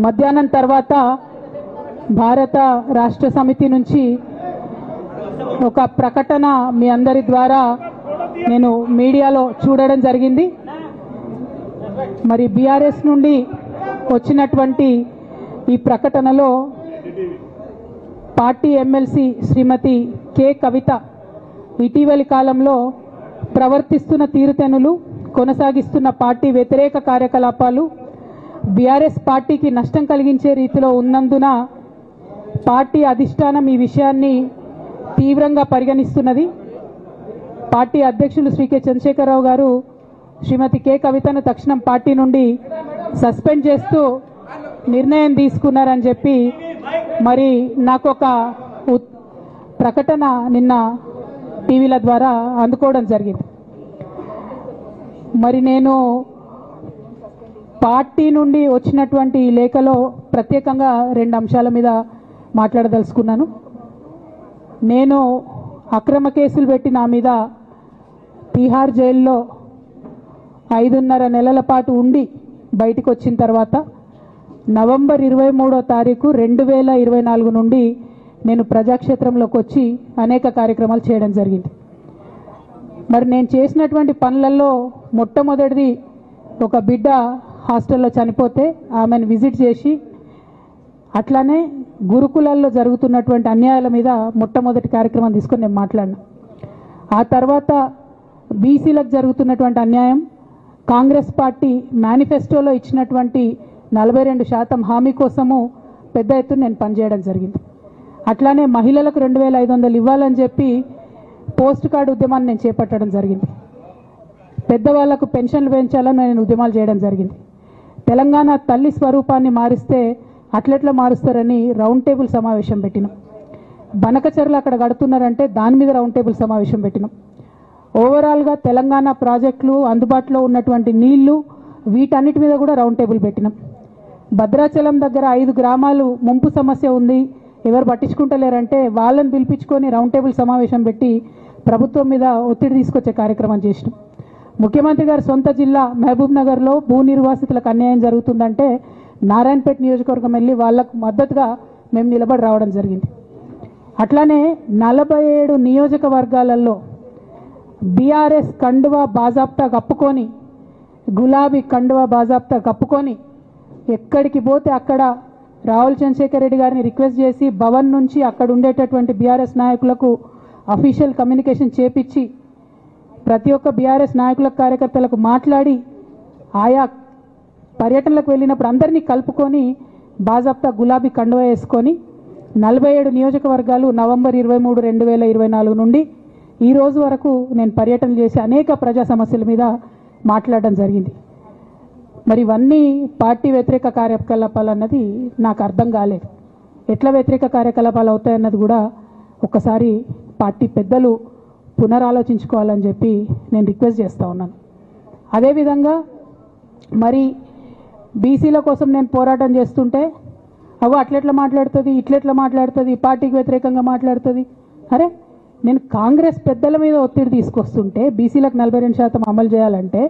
మధ్యాహ్నం తర్వాత భారత రాష్ట్ర సమితి నుంచి ఒక ప్రకటన మీ అందరి ద్వారా నేను మీడియాలో చూడడం జరిగింది. మరి బీఆర్ఎస్ నుండి వచ్చినటువంటి ఈ ప్రకటనలో పార్టీ ఎమ్మెల్సీ శ్రీమతి కె కవిత ఇటీవలి కాలంలో ప్రవర్తిస్తున్న తీరుతెన్నులు, కొనసాగిస్తున్న పార్టీ వ్యతిరేక కార్యకలాపాలు బీఆర్ఎస్ పార్టీకి నష్టం కలిగించే రీతిలో ఉన్నందున పార్టీ అధిష్టానం ఈ విషయాన్ని తీవ్రంగా పరిగణిస్తున్నది. పార్టీ అధ్యక్షులు శ్రీ కె చంద్రశేఖరరావు గారు శ్రీమతి కె కవితను తక్షణం పార్టీ నుండి సస్పెండ్ చేస్తూ నిర్ణయం తీసుకున్నారని చెప్పి మరి నాకు ఒక ప్రకటన నిన్న టీవీల ద్వారా అందుకోవడం జరిగింది. మరి నేను పార్టీ నుండి వచ్చినటువంటి ఈ లేఖలో ప్రత్యేకంగా 2 అంశాల మీద మాట్లాడదలుచుకున్నాను. నేను అక్రమ కేసులు పెట్టి నా మీద తిహార్ జైల్లో 5.5 నెలల పాటు ఉండి బయటికి వచ్చిన తర్వాత నవంబర్ 23వ తారీఖు 2024 నుండి నేను ప్రజాక్షేత్రంలోకి వచ్చి అనేక కార్యక్రమాలు చేయడం జరిగింది. మరి నేను చేసినటువంటి పనులలో మొట్టమొదటిది ఒక బిడ్డ హాస్టల్లో చనిపోతే ఆమెను విజిట్ చేసి, అట్లానే గురుకులాల్లో జరుగుతున్నటువంటి అన్యాయాల మీద మొట్టమొదటి కార్యక్రమం తీసుకొని నేను మాట్లాడినా. ఆ తర్వాత బీసీలకు జరుగుతున్నటువంటి అన్యాయం, కాంగ్రెస్ పార్టీ మేనిఫెస్టోలో ఇచ్చినటువంటి 42% హామీ కోసము పెద్ద ఎత్తున నేను పనిచేయడం జరిగింది. అట్లానే మహిళలకు 2500 ఇవ్వాలని చెప్పి పోస్ట్ కార్డు ఉద్యమాన్ని నేను చేపట్టడం జరిగింది. పెద్దవాళ్లకు పెన్షన్లు పెంచాలని నేను ఉద్యమాలు చేయడం జరిగింది. తెలంగాణ తల్లి స్వరూపాన్ని మారిస్తే అట్లెట్లా మారుస్తారని రౌండ్ టేబుల్ సమావేశం పెట్టినాం. బనకచర్లు అక్కడ కడుతున్నారంటే దాని మీద రౌండ్ టేబుల్ సమావేశం పెట్టినాం. ఓవరాల్గా తెలంగాణ ప్రాజెక్టులు, అందుబాటులో ఉన్నటువంటి నీళ్లు, వీటన్నిటి మీద కూడా రౌండ్ టేబుల్ పెట్టినాం. భద్రాచలం దగ్గర 5 గ్రామాలు ముంపు సమస్య ఉంది, ఎవరు పట్టించుకుంటలేరంటే వాళ్ళని పిలిపించుకొని రౌండ్ టేబుల్ సమావేశం పెట్టి ప్రభుత్వం మీద ఒత్తిడి తీసుకొచ్చే కార్యక్రమం చేసినాం. ముఖ్యమంత్రి గారి సొంత జిల్లా మహబూబ్ నగర్లో భూ నిర్వాసితులకు అన్యాయం జరుగుతుందంటే నారాయణపేట నియోజకవర్గం వెళ్ళి వాళ్లకు మద్దతుగా మేము నిలబడి రావడం జరిగింది. అట్లానే 47 నియోజకవర్గాలలో బీఆర్ఎస్ కండువా బాజాప్తా కప్పుకొని, గులాబీ కండువా బాజాప్తా కప్పుకొని ఎక్కడికి పోతే అక్కడ రావుల చంద్రశేఖర్ రెడ్డి గారిని రిక్వెస్ట్ చేసి భవన్ నుంచి అక్కడ ఉండేటటువంటి బీఆర్ఎస్ నాయకులకు అఫీషియల్ కమ్యూనికేషన్ చేపించి ప్రతి ఒక్క బీఆర్ఎస్ నాయకులకు, కార్యకర్తలకు మాట్లాడి ఆయా పర్యటనలకు వెళ్ళినప్పుడు అందరినీ కలుపుకొని బాజాప్తా గులాబీ కండువా వేసుకొని 47 నియోజకవర్గాలు నవంబర్ 23, 2024 నుండి ఈ రోజు వరకు నేను పర్యటన చేసి అనేక ప్రజా సమస్యల మీద మాట్లాడడం జరిగింది. మరి ఇవన్నీ పార్టీ వ్యతిరేక కార్యకలాపాలు అన్నది నాకు అర్థం కాలేదు. ఎట్లా వ్యతిరేక కార్యకలాపాలు అవుతాయన్నది కూడా ఒక్కసారి పార్టీ పెద్దలు పునరాలోచించుకోవాలని చెప్పి నేను రిక్వెస్ట్ చేస్తూ ఉన్నాను. అదేవిధంగా మరి బీసీల కోసం నేను పోరాటం చేస్తుంటే అట్లెట్లా మాట్లాడుతుంది, ఇట్లెట్లా మాట్లాడుతుంది, పార్టీకి వ్యతిరేకంగా మాట్లాడుతుంది. అరే, నేను కాంగ్రెస్ పెద్దల మీద ఒత్తిడి తీసుకొస్తుంటే బీసీలకు 42% అమలు చేయాలంటే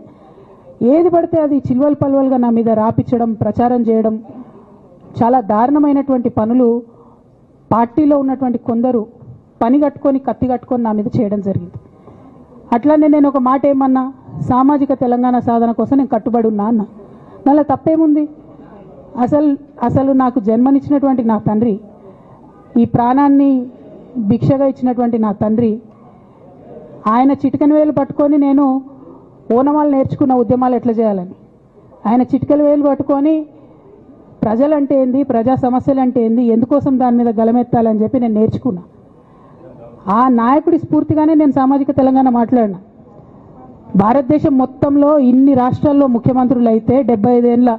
ఏది పడితే అది చిల్వల్ పల్వల్గా నా మీద రాపించడం, ప్రచారం చేయడం, చాలా దారుణమైనటువంటి పనులు పార్టీలో ఉన్నటువంటి కొందరు పని కట్టుకొని, కత్తి కట్టుకొని నా మీద చేయడం జరిగింది. అట్లానే నేను ఒక మాట ఏమన్నా, సామాజిక తెలంగాణ సాధన కోసం నేను కట్టుబడి ఉన్నా అన్న. దానిలో తప్పేముంది? అసలు నాకు జన్మనిచ్చినటువంటి నా తండ్రి, ఈ ప్రాణాన్ని భిక్షగా ఇచ్చినటువంటి నా తండ్రి, ఆయన చిటికెన వేలు పట్టుకొని నేను ఓనమాలు నేర్చుకున్న ఉద్యమాలు ఎట్లా చేయాలని, ఆయన చిటికెల వేలు పట్టుకొని ప్రజలంటే ఏంది, ప్రజా సమస్యలు అంటే ఏంది, ఎందుకోసం దాని మీద గలమెత్తాలని చెప్పి నేను నేర్చుకున్నా. ఆ నాయకుడి స్ఫూర్తిగానే నేను సామాజిక తెలంగాణ మాట్లాడినా. భారతదేశం మొత్తంలో ఇన్ని రాష్ట్రాల్లో ముఖ్యమంత్రులు అయితే 75 ఏళ్ళ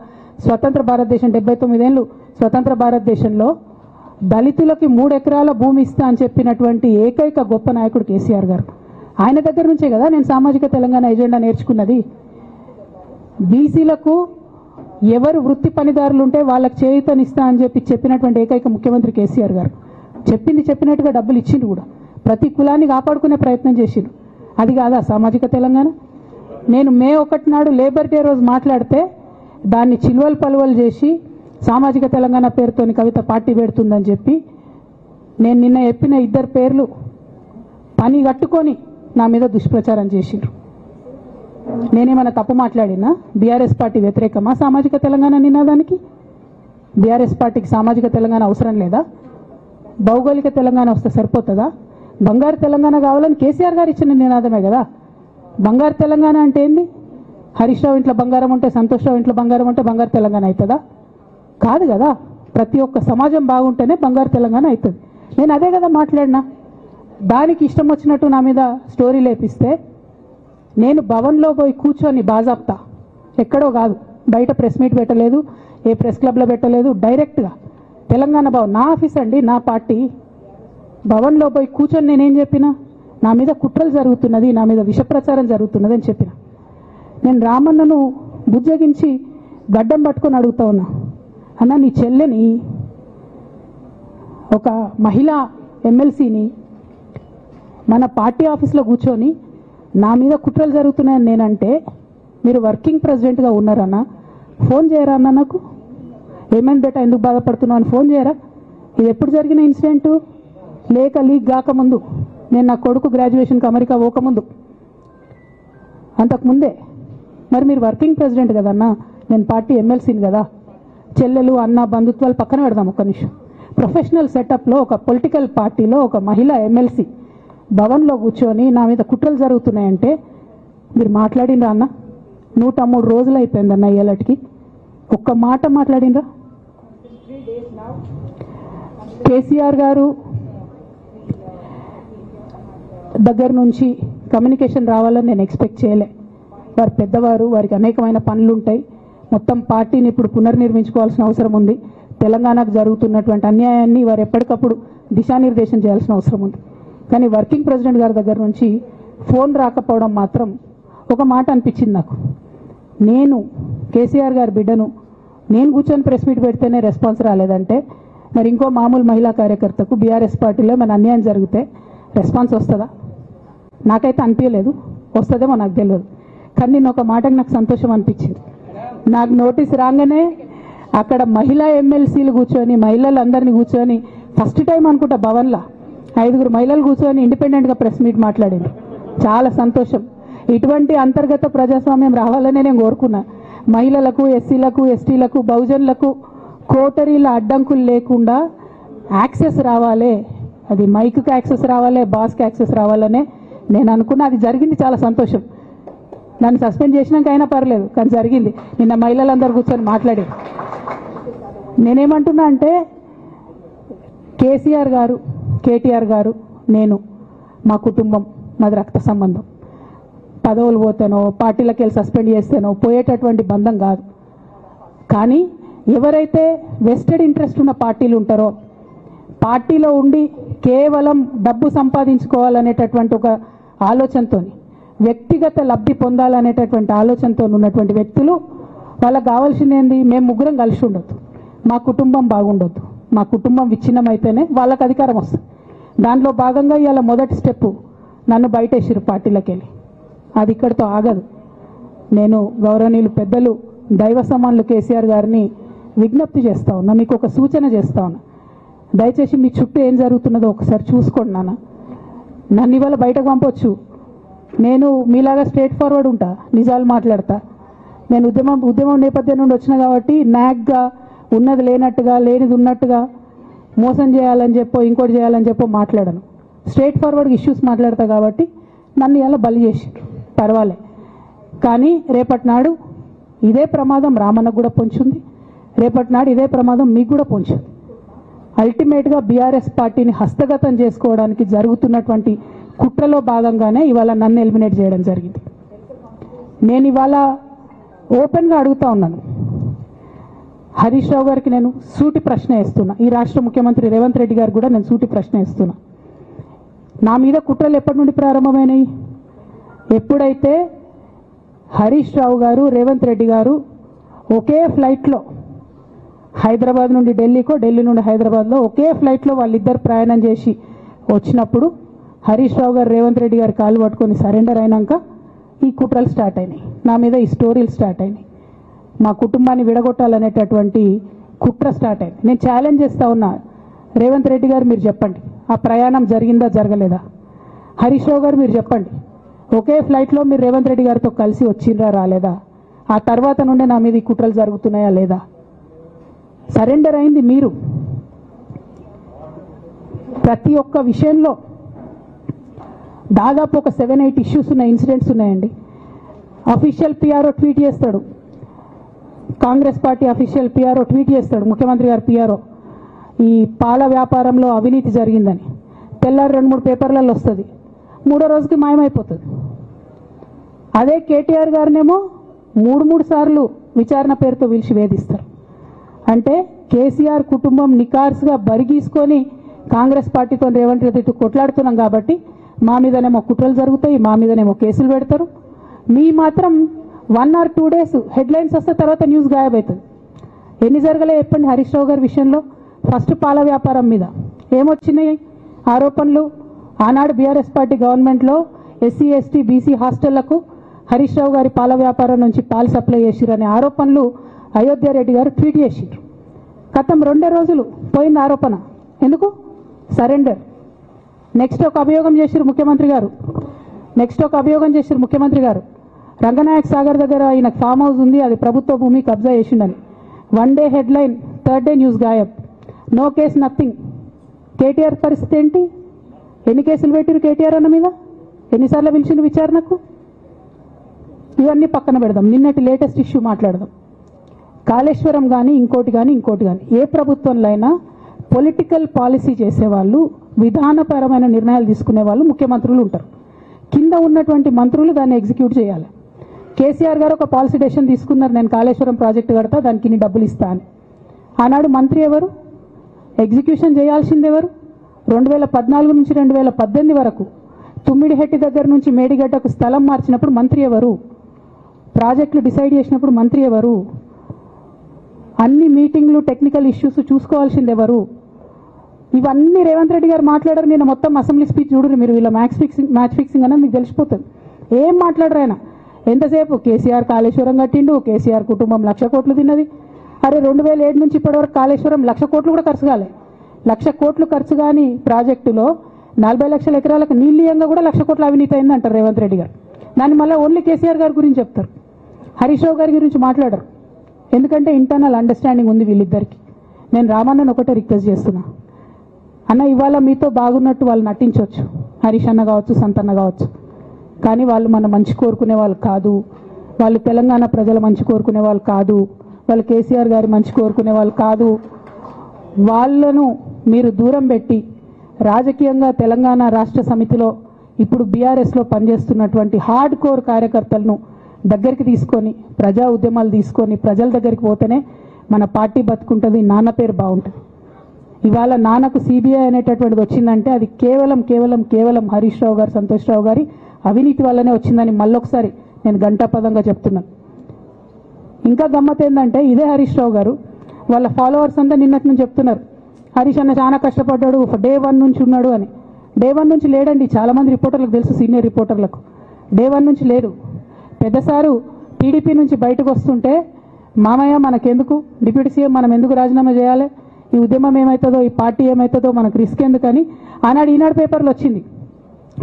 స్వతంత్ర భారతదేశం, 79 ఏళ్ళు స్వతంత్ర భారతదేశంలో దళితులకి 3 ఎకరాల భూమి ఇస్తా అని చెప్పినటువంటి ఏకైక గొప్ప నాయకుడు కేసీఆర్ గారు. ఆయన దగ్గర నుంచే కదా నేను సామాజిక తెలంగాణ ఎజెండా నేర్చుకున్నది. బీసీలకు ఎవరు వృత్తి పనిదారులు ఉంటే వాళ్ళకి చేయూతనిస్తా అని చెప్పినటువంటి ఏకైక ముఖ్యమంత్రి కేసీఆర్ గారు. చెప్పినట్టుగా డబ్బులు ఇచ్చిండు కూడా, ప్రతి కులాన్ని కాపాడుకునే ప్రయత్నం చేసిండు. అది కాదా సామాజిక తెలంగాణ? నేను మే 1 నాడు లేబర్ డే రోజు మాట్లాడితే దాన్ని చిల్వలు పలువలు చేసి సామాజిక తెలంగాణ పేరుతోని కవిత పార్టీ పెడుతుందని చెప్పి నేను నిన్న చెప్పిన ఇద్దరు పేర్లు పని కట్టుకొని నా మీద దుష్ప్రచారం చేసిండ్రు. నేనేమైనా తప్పు మాట్లాడినా? బీఆర్ఎస్ పార్టీ వ్యతిరేకమా సామాజిక తెలంగాణ నినాదానికి? బీఆర్ఎస్ పార్టీకి సామాజిక తెలంగాణ అవసరం లేదా? భౌగోళిక తెలంగాణ వస్తే సరిపోతుందా? బంగారు తెలంగాణ కావాలని కేసీఆర్ గారు ఇచ్చిన నినాదమే కదా. బంగారు తెలంగాణ అంటే ఏంది? హరీష్ రావు ఇంట్లో బంగారం ఉంటే, సంతోష్ రావు ఇంట్లో బంగారం ఉంటే బంగారు తెలంగాణ అవుతుందా? కాదు కదా. ప్రతి ఒక్క సమాజం బాగుంటేనే బంగారు తెలంగాణ అవుతుంది. నేను అదే కదా మాట్లాడినా. దానికి ఇష్టం వచ్చినట్టు నా మీద స్టోరీ లేపిస్తే నేను భవన్లో పోయి కూర్చొని బాజాప్తా, ఎక్కడో కాదు, బయట ప్రెస్ మీట్ పెట్టలేదు, ఏ ప్రెస్ క్లబ్లో పెట్టలేదు, డైరెక్ట్గా తెలంగాణ భవన్ నా ఆఫీస్ అండి, నా పార్టీ భవన్లో పోయి కూర్చొని నేనేం చెప్పినా? నా మీద కుట్రలు జరుగుతున్నది, నా మీద విషప్రచారం జరుగుతున్నది అని చెప్పిన. నేను రామన్నను బుజ్జగించి గడ్డం పట్టుకొని అడుగుతా ఉన్నా, అన్న నీ చెల్లెని, ఒక మహిళా ఎమ్మెల్సీని మన పార్టీ ఆఫీస్లో కూర్చొని నా మీద కుట్రలు జరుగుతున్నాయని నేనంటే మీరు వర్కింగ్ ప్రెసిడెంట్గా ఉన్నారన్నా, ఫోన్ చేయరా అన్న నాకు? ఏమైంది బేటా, ఎందుకు బాధపడుతున్నావు అని ఫోన్ చేయరా? ఇది ఎప్పుడు జరిగిన ఇన్సిడెంటు? లేక లీక్ కాకముందు, నేను నా కొడుకు గ్రాడ్యుయేషన్కి అమెరికా పోకముందు, అంతకుముందే. మరి మీరు వర్కింగ్ ప్రెసిడెంట్ కదన్నా, నేను పార్టీ ఎమ్మెల్సీని కదా. చెల్లెలు అన్న బంధుత్వాలు పక్కన పెడదాం ఒక్క నిమిషం. ప్రొఫెషనల్ సెటప్లో ఒక పొలిటికల్ పార్టీలో ఒక మహిళా ఎమ్మెల్సీ భవన్లో కూర్చొని నా మీద కుట్రలు జరుగుతున్నాయంటే మీరు మాట్లాడినరా అన్న? 103 రోజులు అయిపోయిందన్న ఇయ్యాలటికి, ఒక్క మాట మాట్లాడినరా? కేసీఆర్ గారు దగ్గర నుంచి కమ్యూనికేషన్ రావాలని నేను ఎక్స్పెక్ట్ చేయలే. వారు పెద్దవారు, వారికి అనేకమైన పనులు ఉంటాయి. మొత్తం పార్టీని ఇప్పుడు పునర్నిర్మించుకోవాల్సిన అవసరం ఉంది. తెలంగాణకు జరుగుతున్నటువంటి అన్యాయాన్ని వారు ఎప్పటికప్పుడు దిశానిర్దేశం చేయాల్సిన అవసరం ఉంది. కానీ వర్కింగ్ ప్రెసిడెంట్ గారి దగ్గర నుంచి ఫోన్ రాకపోవడం మాత్రం ఒక మాట అనిపించింది నాకు. నేను కేసీఆర్ గారి బిడ్డను, నేను కూర్చొని ప్రెస్ మీట్ పెడితేనే రెస్పాన్స్ రాలేదంటే మరి ఇంకో మామూలు మహిళా కార్యకర్తకు బీఆర్ఎస్ పార్టీలో మన అన్యాయం జరిగితే రెస్పాన్స్ వస్తుందా? నాకైతే అనిపించలేదు. వస్తుందేమో నాకు తెలియదు. కానీ నేను ఒక మాటకు నాకు సంతోషం అనిపించింది. నాకు నోటీస్ రాగానే అక్కడ మహిళా ఎమ్మెల్సీలు కూర్చొని, మహిళలందరినీ కూర్చొని, ఫస్ట్ టైం అనుకుంటా భవన్లో 5 మహిళలు కూర్చొని ఇండిపెండెంట్గా ప్రెస్ మీట్ మాట్లాడింది. చాలా సంతోషం. ఇటువంటి అంతర్గత ప్రజాస్వామ్యం రావాలనే నేను కోరుకున్నా. మహిళలకు, ఎస్సీలకు, ఎస్టీలకు, బహుజనులకు కోటరీల అడ్డంకులు లేకుండా యాక్సెస్ రావాలి. అది మైక్కి యాక్సెస్ రావాలి, బాస్కి యాక్సెస్ రావాలనే నేను అనుకున్నా. అది జరిగింది, చాలా సంతోషం. నన్ను సస్పెండ్ చేసినాక అయినా పర్లేదు, కానీ జరిగింది. నిన్న మహిళలందరూ కూర్చొని మాట్లాడి నేనేమంటున్నా అంటే, కేసీఆర్ గారు, కేటీఆర్ గారు, నేను, మా కుటుంబం, మాది రక్త సంబంధం. పదవులు పోతేనో, పార్టీలకు వెళ్ళి సస్పెండ్ చేస్తేనో పోయేటటువంటి బంధం కాదు. కానీ ఎవరైతే వెస్టెడ్ ఇంట్రెస్ట్ ఉన్న పార్టీలు ఉంటారో, పార్టీలో ఉండి కేవలం డబ్బు సంపాదించుకోవాలనేటటువంటి ఒక ఆలోచనతో, వ్యక్తిగత లబ్ధి పొందాలనేటటువంటి ఆలోచనతో ఉన్నటువంటి వ్యక్తులు, వాళ్ళకి కావాల్సింది ఏంది? మేము ముగ్గురం కలిసి ఉండొద్దు, మా కుటుంబం బాగుండొద్దు, మా కుటుంబం విచ్ఛిన్నమైతేనే వాళ్ళకి అధికారం వస్తుంది. దాంట్లో భాగంగా ఇవాళ మొదటి స్టెప్పు నన్ను బయటేసిరు పార్టీలోకి వెళ్ళి. అది ఇక్కడితో ఆగదు. నేను గౌరవనీయులు పెద్దలు దైవ సమానులు కేసీఆర్ గారిని విజ్ఞప్తి చేస్తా ఉన్నా, మీకు ఒక సూచన చేస్తా ఉన్నా. దయచేసి మీ చుట్టూ ఏం జరుగుతున్నదో ఒకసారి చూసుకోండి నాన్న. నన్ను ఇవాళ బయటకు పంపొచ్చు, నేను మీలాగా స్ట్రేట్ ఫార్వర్డ్ ఉంటా, నిజాలు మాట్లాడతా. నేను ఉద్యమం నేపథ్యం నుండి వచ్చిన కాబట్టి నాగ్గా, ఉన్నది లేనట్టుగా, లేనిది ఉన్నట్టుగా, మోసం చేయాలని చెప్పో ఇంకోటి చేయాలని చెప్పో మాట్లాడను. స్ట్రేట్ ఫార్వర్డ్గా ఇష్యూస్ మాట్లాడతా కాబట్టి నన్ను ఇలా బలి చేసిండ్రు, పర్వాలే. కానీ రేపటి నాడు ఇదే ప్రమాదం రామన్నకు కూడా పొంచుంది, రేపటి నాడు ఇదే ప్రమాదం మీకు కూడా పొంచుంది. అల్టిమేట్గా బీఆర్ఎస్ పార్టీని హస్తగతం చేసుకోవడానికి జరుగుతున్నటువంటి కుట్రలో భాగంగానే ఇవాళ నన్ను ఎలిమినేట్ చేయడం జరిగింది. నేను ఇవాళ ఓపెన్గా అడుగుతా ఉన్నాను, హరీష్ రావు గారికి నేను సూటి ప్రశ్న వేస్తున్నా, ఈ రాష్ట్ర ముఖ్యమంత్రి రేవంత్ రెడ్డి గారు కూడా నేను సూటి ప్రశ్న వేస్తున్నా. నా మీద కుట్రలు ఎప్పటి నుండి ప్రారంభమైనాయి? ఎప్పుడైతే హరీష్ రావు గారు, రేవంత్ రెడ్డి గారు ఒకే ఫ్లైట్లో హైదరాబాద్ నుండి ఢిల్లీకో, ఢిల్లీ నుండి హైదరాబాద్లో ఒకే ఫ్లైట్లో వాళ్ళిద్దరు ప్రయాణం చేసి వచ్చినప్పుడు హరీష్ రావు గారు రేవంత్ రెడ్డి గారు కాలు పట్టుకొని సరెండర్ అయినాక ఈ కుట్రలు స్టార్ట్ అయినాయి, నా మీద ఈ స్టోరీలు స్టార్ట్ అయినాయి. మా కుటుంబాన్ని విడగొట్టాలనేటటువంటి కుట్ర స్టార్ట్ అయింది. నేను ఛాలెంజ్ చేస్తా ఉన్నా, రేవంత్ రెడ్డి గారు మీరు చెప్పండి, ఆ ప్రయాణం జరిగిందా జరగలేదా? హరీష్ రావు గారు మీరు చెప్పండి, ఒకే ఫ్లైట్లో మీరు రేవంత్ రెడ్డి గారితో కలిసి వచ్చిండ్రా రాలేదా? ఆ తర్వాత నుండే నా మీద ఈ కుట్రలు జరుగుతున్నాయా లేదా? సరెండర్ అయింది మీరు. ప్రతి ఒక్క విషయంలో దాదాపు ఒక 7-8 ఇష్యూస్ ఉన్నాయి, ఇన్సిడెంట్స్ ఉన్నాయండి. అఫీషియల్ పిఆర్ఓ ట్వీట్ చేస్తాడు, Congress party official PRO tweet చేస్తాడు, ముఖ్యమంత్రి గారు పిఆర్ఓ, ఈ పాల వ్యాపారంలో అవినీతి జరిగిందని. తెల్లారి 2-3 పేపర్లలో వస్తుంది, 3వ రోజుకి మాయమైపోతుంది. అదే కేటీఆర్ గారినేమో 3 సార్లు విచారణ పేరుతో పిలిచి వేధిస్తారు. అంటే కేసీఆర్ కుటుంబం నికార్స్గా బరిగీసుకొని కాంగ్రెస్ పార్టీతో రేవంత్ రెడ్డితో కొట్లాడుతున్నాం కాబట్టి మా మీదనేమో కుట్రలు జరుగుతాయి, మా మీదనేమో కేసులు పెడతారు. మీ మాత్రం 1 or 2 days హెడ్లైన్స్ వస్తే తర్వాత న్యూస్ గాయబవుతుంది. ఎన్ని జరగలే చెప్పండి హరీష్ రావు గారి విషయంలో? ఫస్ట్ పాల వ్యాపారం మీద ఏమొచ్చినాయి ఆరోపణలు? ఆనాడు బీఆర్ఎస్ పార్టీ గవర్నమెంట్లో SC ST BC హాస్టళ్లకు Harish Rao గారి పాల వ్యాపారం నుంచి పాలు సప్లై చేసిరనే ఆరోపణలు అయోధ్య రెడ్డి గారు ట్వీట్ చేసిరు. గతం 2 రోజులు పోయింది ఆరోపణ. ఎందుకు? సరెండర్. నెక్స్ట్ ఒక అభియోగం చేసిరు ముఖ్యమంత్రి గారు, రంగనాయక్ సాగర్ దగ్గర ఆయన ఫామ్ హౌస్ ఉంది, అది ప్రభుత్వ భూమి, కబ్జా చేసిండని. 1 day headline, 3rd day news గాయబ్. No case, nothing. కేటీఆర్ పరిస్థితి ఏంటి? ఎన్ని కేసులు పెట్టిరు కేటీఆర్ అన్న మీద? ఎన్నిసార్లు పిలిచిండు విచారణకు? ఇవన్నీ పక్కన పెడదాం, నిన్నటి లేటెస్ట్ ఇష్యూ మాట్లాడదాం. కాళేశ్వరం కానీ ఇంకోటి కానీ ఏ ప్రభుత్వంలో అయినా పొలిటికల్ పాలసీ చేసేవాళ్ళు, విధానపరమైన నిర్ణయాలు తీసుకునే వాళ్ళు ముఖ్యమంత్రులు ఉంటారు. కింద ఉన్నటువంటి మంత్రులు దాన్ని ఎగ్జిక్యూట్ చేయాలి. కేసీఆర్ గారు ఒక పాలసీ డెసిషన్ తీసుకున్నారు, నేను కాళేశ్వరం ప్రాజెక్టు కడతా, దానికి ఇన్ని డబ్బులు ఇస్తా అని. ఆనాడు మంత్రి ఎవరు? ఎగ్జిక్యూషన్ చేయాల్సింది ఎవరు? 2014 నుంచి 2018 వరకు తుమ్మిడిహెట్టి దగ్గర నుంచి మేడిగడ్డకు స్థలం మార్చినప్పుడు మంత్రి ఎవరు? ప్రాజెక్టులు డిసైడ్ చేసినప్పుడు మంత్రి ఎవరు? అన్ని మీటింగ్లు, టెక్నికల్ ఇష్యూస్ చూసుకోవాల్సింది ఎవరు? ఇవన్నీ రేవంత్ రెడ్డి గారు మాట్లాడారు. నేను మొత్తం అసెంబ్లీ స్పీచ్ చూడరు మీరు, వీళ్ళ మ్యాచ్ ఫిక్సింగ్ అనేది మీకు తెలిసిపోతుంది. ఏం మాట్లాడరు ఆయన. ఎంతసేపు కేసీఆర్ కాళేశ్వరం కట్టిండు, కేసీఆర్ కుటుంబం 1,00,000 కోట్లు తిన్నది. అరే 2007 నుంచి ఇప్పటివరకు కాళేశ్వరం 1,00,000 కోట్లు కూడా ఖర్చు కాలే. 1,00,000 కోట్లు ఖర్చు కాని ప్రాజెక్టులో 40 లక్షల ఎకరాలకు నీళ్ళీయంగా కూడా 1,00,000 కోట్ల అవినీతి అయింది అంటారు రేవంత్ రెడ్డి గారు. దాన్ని మళ్ళీ ఓన్లీ కేసీఆర్ గారి గురించి చెప్తారు, హరీష్ రావు గారి గురించి మాట్లాడరు. ఎందుకంటే ఇంటర్నల్ అండర్స్టాండింగ్ ఉంది వీళ్ళిద్దరికి. నేను రామన్నను ఒకటే రిక్వెస్ట్ చేస్తున్నా, అన్న ఇవాళ మీతో బాగున్నట్టు వాళ్ళు నటించవచ్చు, హరీష్ అన్న కావచ్చు, సంతన్న కావచ్చు, కానీ వాళ్ళు మన మంచి కోరుకునే వాళ్ళు కాదు, వాళ్ళు తెలంగాణ ప్రజల మంచి కోరుకునే వాళ్ళు కాదు, వాళ్ళు కేసీఆర్ గారి మంచి కోరుకునే వాళ్ళు కాదు. వాళ్ళను మీరు దూరం పెట్టి రాజకీయంగా తెలంగాణ రాష్ట్ర సమితిలో ఇప్పుడు బీఆర్ఎస్లో పనిచేస్తున్నటువంటి హార్డ్ కోర్ కార్యకర్తలను దగ్గరికి తీసుకొని, ప్రజా ఉద్యమాలు తీసుకొని ప్రజల దగ్గరికి పోతేనే మన పార్టీ బతుకుంటుంది, నాన్న పేరు బాగుంటుంది. ఇవాళ నాన్నకు సిబిఐ అనేటటువంటిది వచ్చిందంటే అది కేవలం హరీష్ రావు గారు, సంతోష్ రావు గారి అవినీతి వల్లనే వచ్చిందని మళ్ళొకసారి నేను గంటాపదంగా చెప్తున్నాను. ఇంకా గమ్మత్ ఏంటంటే ఇదే హరీష్ రావు గారు వాళ్ళ ఫాలోవర్స్ అంతా నిన్నటి నుంచి చెప్తున్నారు, హరీష్ అన్న చాలా కష్టపడ్డాడు, డే 1 నుంచి ఉన్నాడు అని. డే 1 నుంచి లేడండి, చాలామంది రిపోర్టర్లకు తెలుసు, సీనియర్ రిపోర్టర్లకు. డే 1 నుంచి లేడు. పెద్దసారు టీడీపీ నుంచి బయటకు వస్తుంటే, మామయ్య మనకెందుకు, డిప్యూటీ సీఎం మనం ఎందుకు రాజీనామా చేయాలి, ఈ ఉద్యమం ఏమవుతుందో, ఈ పార్టీ ఏమవుతుందో, మనకు రిస్క్ ఎందుకని ఆనాడు ఈనాడు పేపర్లో వచ్చింది.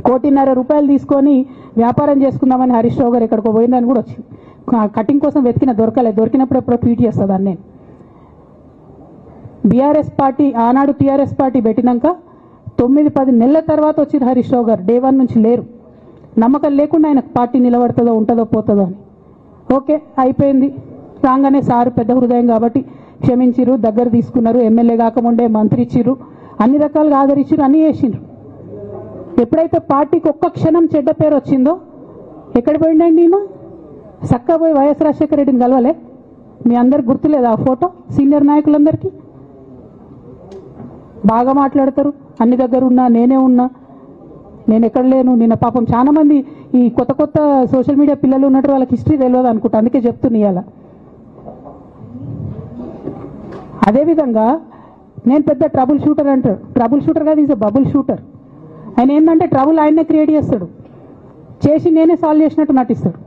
1,50,00,000 రూపాయలు తీసుకొని వ్యాపారం చేసుకుందామని హరీష్ రావు గారు ఎక్కడికో పోయిందని కూడా వచ్చింది. కటింగ్ కోసం దొరికినప్పుడు ఎప్పుడో ట్వీట్ చేస్తుందని నేను. బీఆర్ఎస్ పార్టీ ఆనాడు టీఆర్ఎస్ పార్టీ పెట్టినాక 9-10 నెలల తర్వాత వచ్చింది హరీష్ రావు గారు. డే 1 నుంచి లేరు. నమ్మకం లేకుండా ఆయన పార్టీ నిలబడుతుందో ఉంటుందో పోతుందో అని. ఓకే అయిపోయింది. రాగానే సారు పెద్ద హృదయం కాబట్టి క్షమించిరు, దగ్గర తీసుకున్నారు, ఎమ్మెల్యే కాకముందే మంత్రి ఇచ్చిర్రు, అన్ని రకాలుగా ఆదరించిరు, అన్నీ చేసిండ్రు. ఎప్పుడైతే పార్టీకి ఒక్క క్షణం చెడ్డ పేరు వచ్చిందో ఎక్కడ పోయిండండి ఈయన? చక్కగా పోయి వైఎస్ రాజశేఖర రెడ్డిని కలవలే? మీ అందరికి గుర్తులేదు ఆ ఫోటో? సీనియర్ నాయకులందరికీ బాగా మాట్లాడతారు, అన్ని దగ్గర ఉన్నా, నేనే ఉన్నా, నేను ఎక్కడ లేను. నిన్న పాపం చాలా మంది ఈ కొత్త సోషల్ మీడియా పిల్లలు ఉన్నట్టు వాళ్ళకి హిస్టరీ తెలియదు అనుకుంటా, అందుకే చెప్తున్నా ఇవాళ. అదేవిధంగా నేను పెద్ద ట్రబుల్ షూటర్ అంటారు. ట్రబుల్ షూటర్ కాదు, ఈజ్ ఎ బబుల్ షూటర్. ఆయన ఏంటంటే ట్రబుల్ ఆయనే క్రియేట్ చేస్తాడు, చేసి నేనే సాల్వ్ చేసినట్టు నటిస్తాడు.